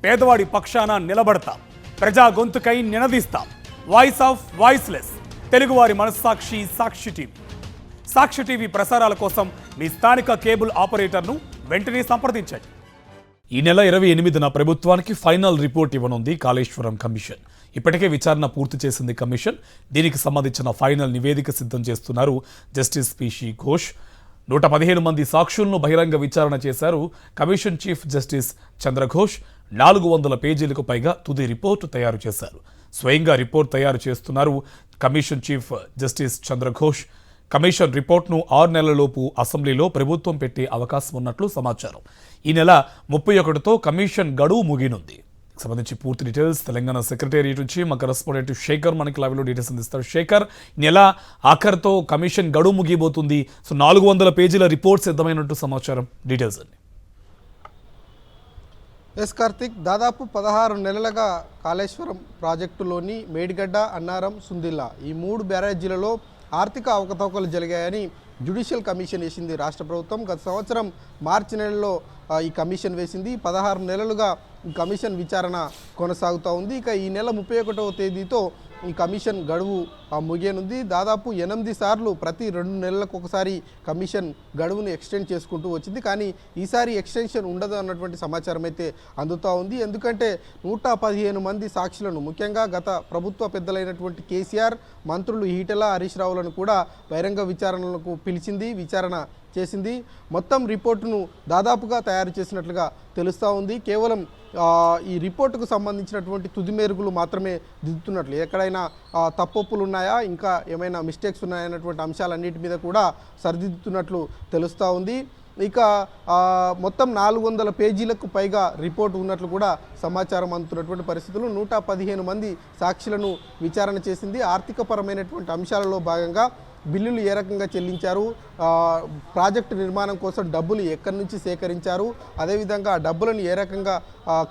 పేదవాడి పక్షాన నిలబడతాం, ప్రజా గొంతుకై నినదిస్తాం. వాయిస్ ఆఫ్ వాయిస్లెస్, తెలుగువారి మనస్సాక్షి సాక్షి టీవీ. సాక్షి టీవీ ప్రసారాల కోసం మీ స్థానిక కేబుల్ ఆపరేటర్ను వెంటనే సంప్రదించండి. ఈ నెల 28న ప్రభుత్వానికి ఫైనల్ రిపోర్ట్ ఇవ్వనుంది కాళేశ్వరం కమిషన్. ఇప్పటికే విచారణ పూర్తి చేసింది కమిషన్. దీనికి సంబంధించిన ఫైనల్ నివేదిక సిద్ధం చేస్తున్నారు జస్టిస్ పిసి ఘోష్. 115 మంది సాక్షులను బహిరంగ విచారణ చేశారు కమిషన్ చీఫ్ జస్టిస్ చంద్రఘోష్. 400 పేజీలకు పైగా తుది రిపోర్టు తయారు చేశారు. స్వయంగా రిపోర్ట్ తయారు చేస్తున్నారు commission chief justice Chandra Ghosh. Commission రిపోర్ట్ను 6 నెలలలోపు అసెంబ్లీలో ప్రభుత్వం పెట్టే అవకాశం ఉన్నట్లు సమాచారం. ఈ నెల 31తో కమిషన్ గడువు ముగినుంది. సంబంధించి పూర్తి డీటెయిల్స్ తెలంగాణ సెక్రటేరియట్ నుంచి మా కరెస్పాండెంట్ శేఖర్ మనకి లైవ్లో డీటెయిల్స్ అందిస్తారు. శేఖర్, ఈ నెల ఆఖరితో కమిషన్ గడువు ముగిపోతుంది. సో 400 పేజీల రిపోర్ట్ సిద్ధమైనట్టు సమాచారం. డీటెయిల్స్ అండి. ఎస్ కార్తిక్, దాదాపు 16 నెలలుగా కాళేశ్వరం ప్రాజెక్టులోని మేడిగడ్డ, అన్నారం, సుందిల్లా ఈ 3 బ్యారేజీలలో ఆర్థిక అవకతవకలు జరిగాయని జ్యుడిషియల్ కమిషన్ వేసింది రాష్ట్ర ప్రభుత్వం. గత సంవత్సరం మార్చి నెలలో ఈ కమిషన్ వేసింది. 16 నెలలుగా ఈ కమిషన్ విచారణ కొనసాగుతూ ఉంది. ఇక ఈ నెల 31వ తేదీతో ఈ కమిషన్ గడువు ముగియనుంది. దాదాపు 8 సార్లు ప్రతి 2 నెలలకు ఒకసారి కమిషన్ గడువును ఎక్స్టెండ్ చేసుకుంటూ వచ్చింది. కానీ ఈసారి ఎక్స్టెన్షన్ ఉండదు అన్నటువంటి సమాచారం అయితే అందుతూ ఉంది. ఎందుకంటే 115 మంది సాక్షులను, ముఖ్యంగా గత ప్రభుత్వ పెద్దలైనటువంటి కేసీఆర్, మంత్రులు ఈటెల, హరీష్ రావులను కూడా బహిరంగ విచారణలకు పిలిచింది, విచారణ చేసింది. మొత్తం రిపోర్టును దాదాపుగా తయారు చేసినట్లుగా తెలుస్తూ ఉంది. కేవలం ఈ రిపోర్టుకు సంబంధించినటువంటి తుది మేరుగులు మాత్రమే దిద్దుతున్నట్లు, ఎక్కడైనా తప్పొప్పులు ఉన్నాయా, ఇంకా ఏమైనా మిస్టేక్స్ ఉన్నాయన్నటువంటి అంశాలన్నిటి మీద కూడా సరిదిద్దుతున్నట్లు తెలుస్తూ ఉంది. ఇక మొత్తం 400 పేజీలకు పైగా రిపోర్టు ఉన్నట్లు కూడా సమాచారం అందుతున్నటువంటి పరిస్థితులు. 115 మంది సాక్షులను విచారణ చేసింది. ఆర్థికపరమైనటువంటి అంశాలలో భాగంగా బిల్లులు ఏ రకంగా చెల్లించారు, ప్రాజెక్టు నిర్మాణం కోసం డబ్బులు ఎక్కడి నుంచి సేకరించారు, అదేవిధంగా ఆ డబ్బులను ఏ రకంగా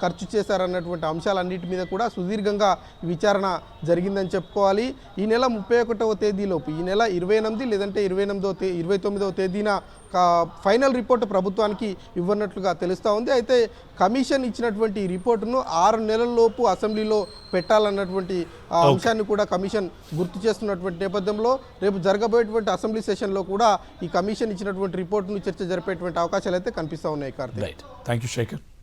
ఖర్చు చేశారన్నటువంటి అంశాలన్నిటి మీద కూడా సుదీర్ఘంగా విచారణ జరిగిందని చెప్పుకోవాలి. ఈ నెల 31వ తేదీలోపు, ఈ నెల 28 లేదంటే 29వ తేదీన ఫైనల్ రిపోర్టు ప్రభుత్వానికి ఇవ్వనట్లుగా తెలుస్తూ ఉంది. అయితే కమిషన్ ఇచ్చినటువంటి రిపోర్టును 6 నెలల్లోపు అసెంబ్లీలో పెట్టాలన్నటువంటి అంశాన్ని కూడా కమిషన్ గుర్తు చేస్తున్నటువంటి నేపథ్యంలో రేపు జరగబోయేటువంటి అసెంబ్లీ సెషన్లో కూడా ఈ కమిషన్ ఇచ్చినటువంటి రిపోర్టును చర్చ జరిపేటువంటి అవకాశాలు అయితే కనిపిస్తూ ఉన్నాయి. Karthik, thank you Shekhar.